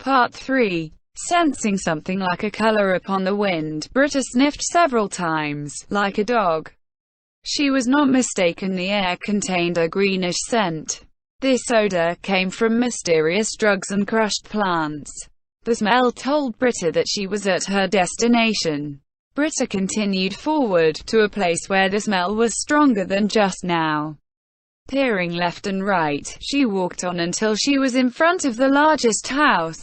Part 3. Sensing something like a color upon the wind, Britta sniffed several times, like a dog. She was not mistaken, the air contained a greenish scent. This odor came from mysterious drugs and crushed plants. The smell told Britta that she was at her destination. Britta continued forward, to a place where the smell was stronger than just now. Peering left and right, she walked on until she was in front of the largest house.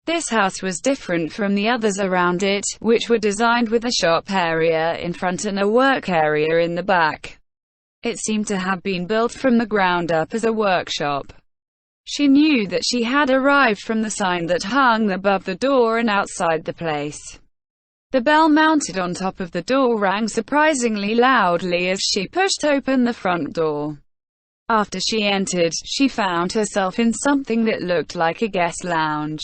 This house was different from the others around it, which were designed with a shop area in front and a work area in the back. It seemed to have been built from the ground up as a workshop. She knew that she had arrived from the sign that hung above the door and outside the place. The bell mounted on top of the door rang surprisingly loudly as she pushed open the front door. After she entered, she found herself in something that looked like a guest lounge.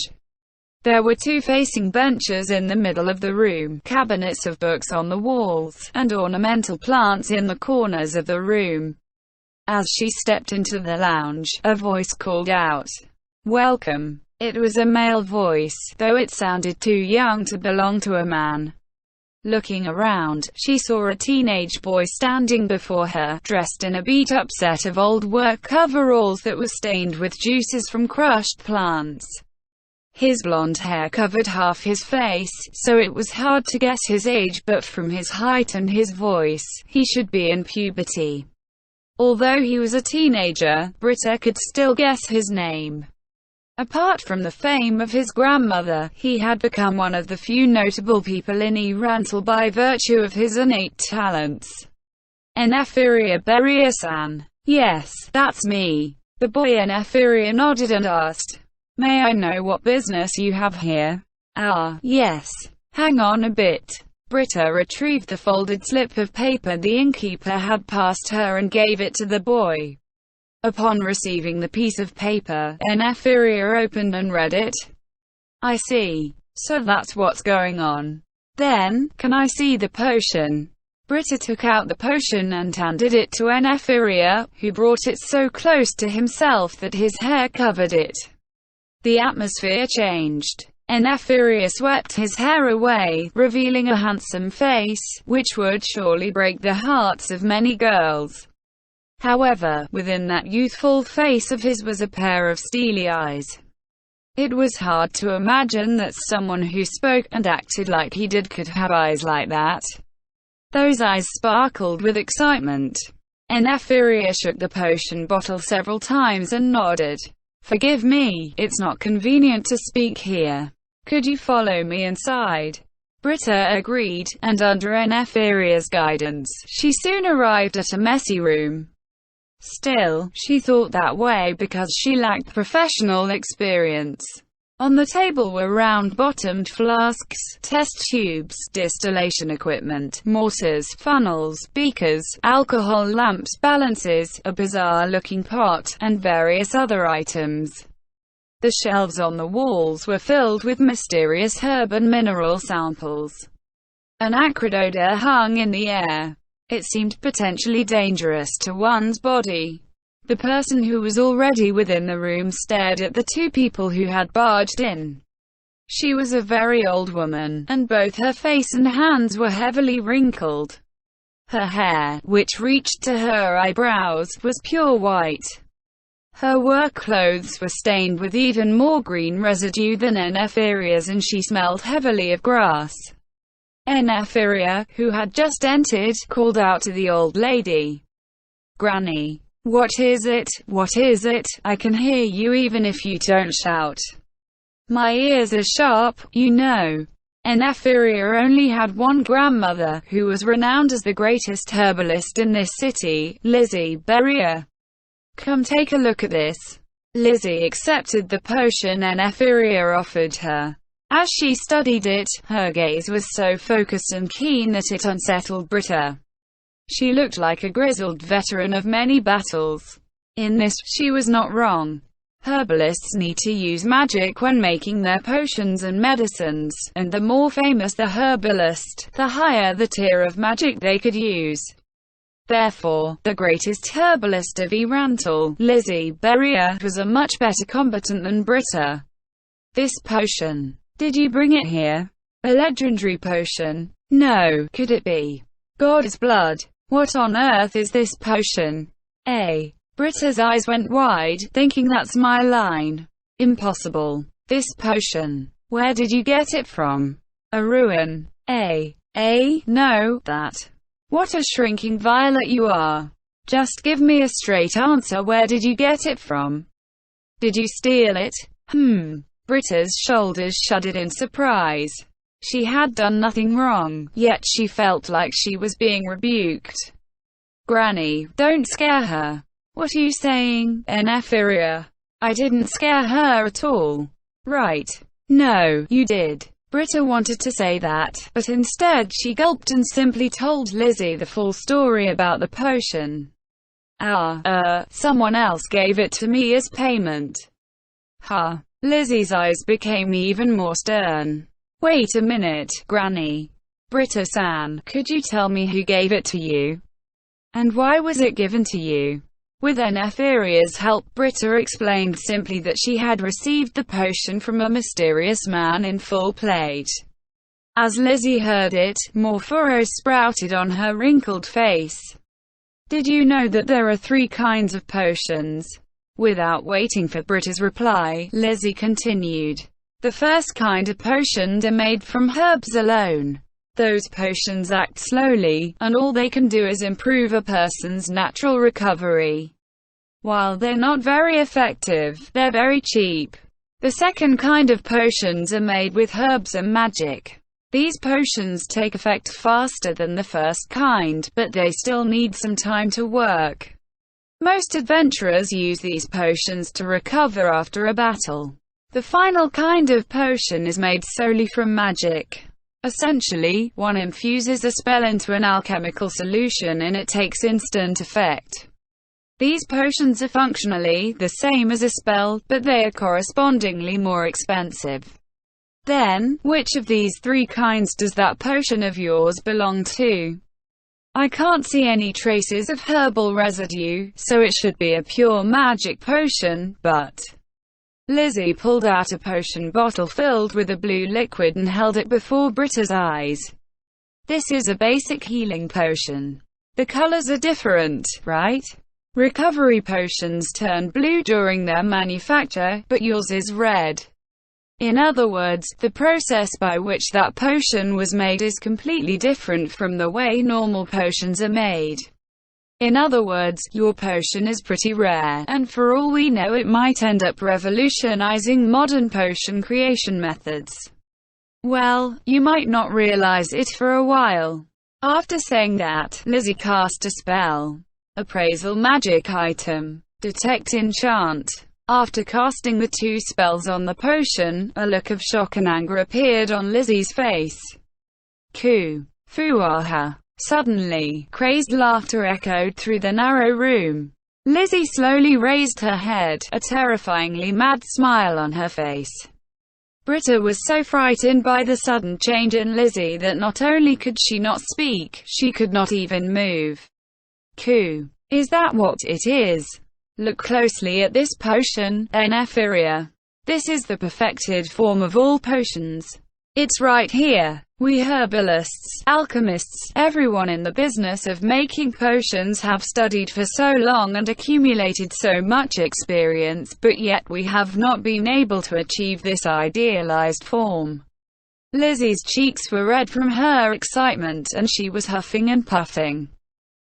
There were two facing benches in the middle of the room, cabinets of books on the walls, and ornamental plants in the corners of the room. As she stepped into the lounge, a voice called out, "Welcome." It was a male voice, though it sounded too young to belong to a man. Looking around, she saw a teenage boy standing before her, dressed in a beat-up set of old work coveralls that were stained with juices from crushed plants. His blonde hair covered half his face, so it was hard to guess his age, but from his height and his voice, he should be in puberty. Although he was a teenager, Britta could still guess his name. Apart from the fame of his grandmother, he had become one of the few notable people in Irantal by virtue of his innate talents. Neferia Beria-san. Yes, that's me. The boy Neferia nodded and asked, "May I know what business you have here?" "Ah, yes. Hang on a bit." Britta retrieved the folded slip of paper the innkeeper had passed her and gave it to the boy. Upon receiving the piece of paper, Neferia opened and read it. "I see. So that's what's going on. Then, can I see the potion?" Britta took out the potion and handed it to Neferia, who brought it so close to himself that his hair covered it. The atmosphere changed. Neferia swept his hair away, revealing a handsome face, which would surely break the hearts of many girls. However, within that youthful face of his was a pair of steely eyes. It was hard to imagine that someone who spoke and acted like he did could have eyes like that. Those eyes sparkled with excitement. Neferia shook the potion bottle several times and nodded. "Forgive me, it's not convenient to speak here. Could you follow me inside?" Britta agreed, and under Neferia's guidance, she soon arrived at a messy room. Still, she thought that way because she lacked professional experience. On the table were round-bottomed flasks, test tubes, distillation equipment, mortars, funnels, beakers, alcohol lamps, balances, a bizarre-looking pot, and various other items. The shelves on the walls were filled with mysterious herb and mineral samples. An acrid odor hung in the air. It seemed potentially dangerous to one's body. The person who was already within the room stared at the two people who had barged in. She was a very old woman, and both her face and hands were heavily wrinkled. Her hair, which reached to her eyebrows, was pure white. Her work clothes were stained with even more green residue than Neferia's, and she smelled heavily of grass. Neferia, who had just entered, called out to the old lady. "Granny. What is it? What is it? I can hear you even if you don't shout. My ears are sharp, you know." Neferia only had one grandmother, who was renowned as the greatest herbalist in this city, Lizzie Beria. "Come take a look at this." Lizzie accepted the potion Neferia offered her. As she studied it, her gaze was so focused and keen that it unsettled Britta. She looked like a grizzled veteran of many battles. In this, she was not wrong. Herbalists need to use magic when making their potions and medicines, and the more famous the herbalist, the higher the tier of magic they could use. Therefore, the greatest herbalist of Irantal, Lizzie Beria, was a much better combatant than Britta. This potion. Did you bring it here? A legendary potion? No. Could it be God's blood? What on earth is this potion? Britta's eyes went wide, thinking that's my line. Impossible. This potion. Where did you get it from? A ruin. No, that. What a shrinking violet you are. Just give me a straight answer. Where did you get it from? Did you steal it? Britta's shoulders shuddered in surprise. She had done nothing wrong, yet she felt like she was being rebuked. Granny, don't scare her. What are you saying, Neferia? I didn't scare her at all. Right. No, you did. Britta wanted to say that, but instead she gulped and simply told Lizzie the full story about the potion. Someone else gave it to me as payment. Lizzie's eyes became even more stern. Wait a minute, Granny. Britta-san, could you tell me who gave it to you? And why was it given to you? With Neferia's help, Britta explained simply that she had received the potion from a mysterious man in full plate. As Lizzie heard it, more furrows sprouted on her wrinkled face. Did you know that there are 3 kinds of potions? Without waiting for Britta's reply, Lizzie continued. The first kind of potions are made from herbs alone. Those potions act slowly, and all they can do is improve a person's natural recovery. While they're not very effective, they're very cheap. The second kind of potions are made with herbs and magic. These potions take effect faster than the first kind, but they still need some time to work. Most adventurers use these potions to recover after a battle. The final kind of potion is made solely from magic. Essentially, one infuses a spell into an alchemical solution and it takes instant effect. These potions are functionally the same as a spell, but they are correspondingly more expensive. Then, which of these 3 kinds does that potion of yours belong to? I can't see any traces of herbal residue, so it should be a pure magic potion, but... Lizzie pulled out a potion bottle filled with a blue liquid and held it before Britta's eyes. This is a basic healing potion. The colors are different, right? Recovery potions turn blue during their manufacture, but yours is red. In other words, the process by which that potion was made is completely different from the way normal potions are made. In other words, your potion is pretty rare, and for all we know it might end up revolutionizing modern potion creation methods. Well, you might not realize it for a while. After saying that, Lizzie cast a spell. Appraisal magic item. Detect enchant. After casting the 2 spells on the potion, a look of shock and anger appeared on Lizzie's face. Fuaha. Suddenly, crazed laughter echoed through the narrow room. Lizzie slowly raised her head, a terrifyingly mad smile on her face. Britta was so frightened by the sudden change in Lizzie that not only could she not speak, she could not even move. Is that what it is? Look closely at this potion, Neferia. This is the perfected form of all potions. It's right here. We herbalists, alchemists, everyone in the business of making potions have studied for so long and accumulated so much experience, but yet we have not been able to achieve this idealized form. Lizzie's cheeks were red from her excitement, and she was huffing and puffing.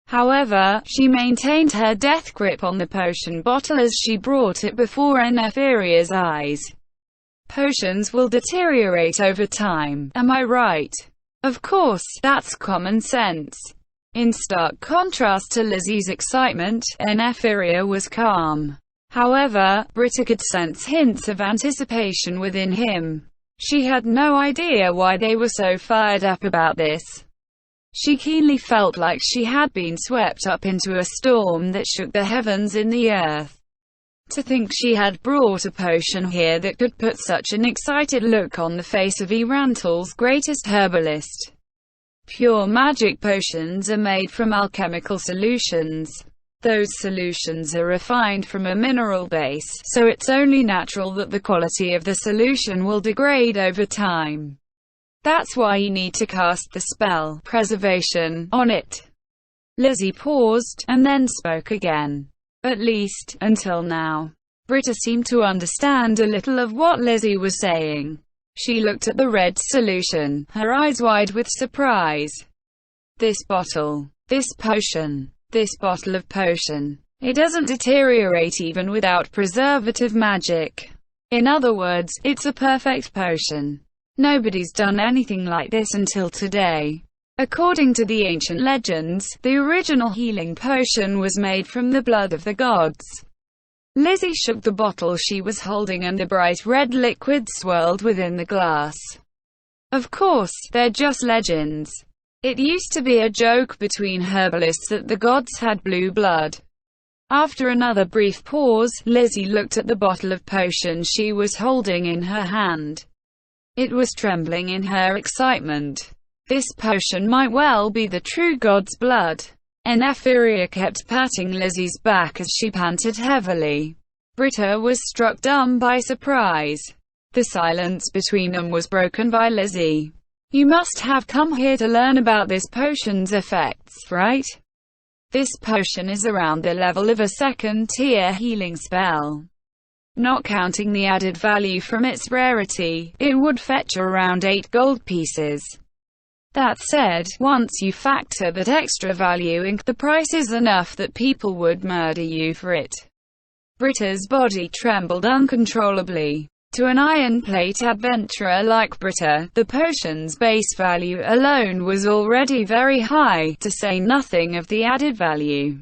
However, she maintained her death grip on the potion bottle as she brought it before Neferia's eyes. Potions will deteriorate over time, am I right? Of course, that's common sense. In stark contrast to Lizzie's excitement, Neferia was calm. However, Britta could sense hints of anticipation within him. She had no idea why they were so fired up about this. She keenly felt like she had been swept up into a storm that shook the heavens and the earth. To think she had brought a potion here that could put such an excited look on the face of Irantal's greatest herbalist. Pure magic potions are made from alchemical solutions. Those solutions are refined from a mineral base, so it's only natural that the quality of the solution will degrade over time. That's why you need to cast the spell, preservation, on it. Lizzie paused, and then spoke again. At least, until now. Britta seemed to understand a little of what Lizzie was saying. She looked at the red solution, her eyes wide with surprise. This bottle. This potion. This bottle of potion. It doesn't deteriorate even without preservative magic. In other words, it's a perfect potion. Nobody's done anything like this until today. According to the ancient legends, the original healing potion was made from the blood of the gods. Lizzie shook the bottle she was holding and the bright red liquid swirled within the glass. Of course, they're just legends. It used to be a joke between herbalists that the gods had blue blood. After another brief pause, Lizzie looked at the bottle of potion she was holding in her hand. It was trembling in her excitement. This potion might well be the true god's blood. Neferia kept patting Lizzie's back as she panted heavily. Britta was struck dumb by surprise. The silence between them was broken by Lizzie. You must have come here to learn about this potion's effects, right? This potion is around the level of a second-tier healing spell. Not counting the added value from its rarity, it would fetch around 8 gold pieces. That said, once you factor that extra value in, the price is enough that people would murder you for it. Britta's body trembled uncontrollably. To an iron plate adventurer like Britta, the potion's base value alone was already very high, to say nothing of the added value.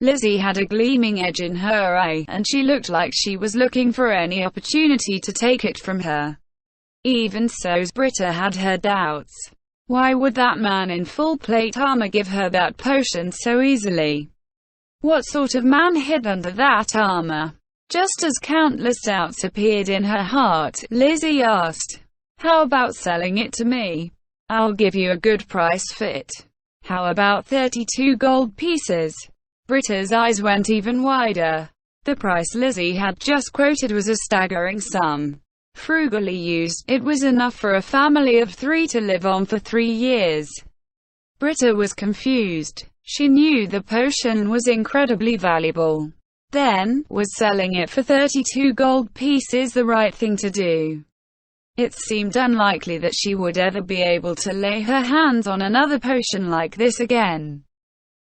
Lizzie had a gleaming edge in her eye, and she looked like she was looking for any opportunity to take it from her. Even so, Britta had her doubts. Why would that man in full plate armor give her that potion so easily? What sort of man hid under that armor? Just as countless doubts appeared in her heart, Lizzie asked, "How about selling it to me? I'll give you a good price for it. How about 32 gold pieces?" Britta's eyes went even wider. The price Lizzie had just quoted was a staggering sum. Frugally used, it was enough for a family of 3 to live on for 3 years. Britta was confused. She knew the potion was incredibly valuable. Then, was selling it for 32 gold pieces the right thing to do? It seemed unlikely that she would ever be able to lay her hands on another potion like this again.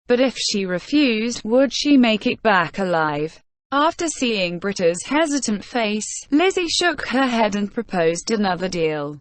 But if she refused, would she make it back alive? After seeing Britta's hesitant face, Lizzie shook her head and proposed another deal.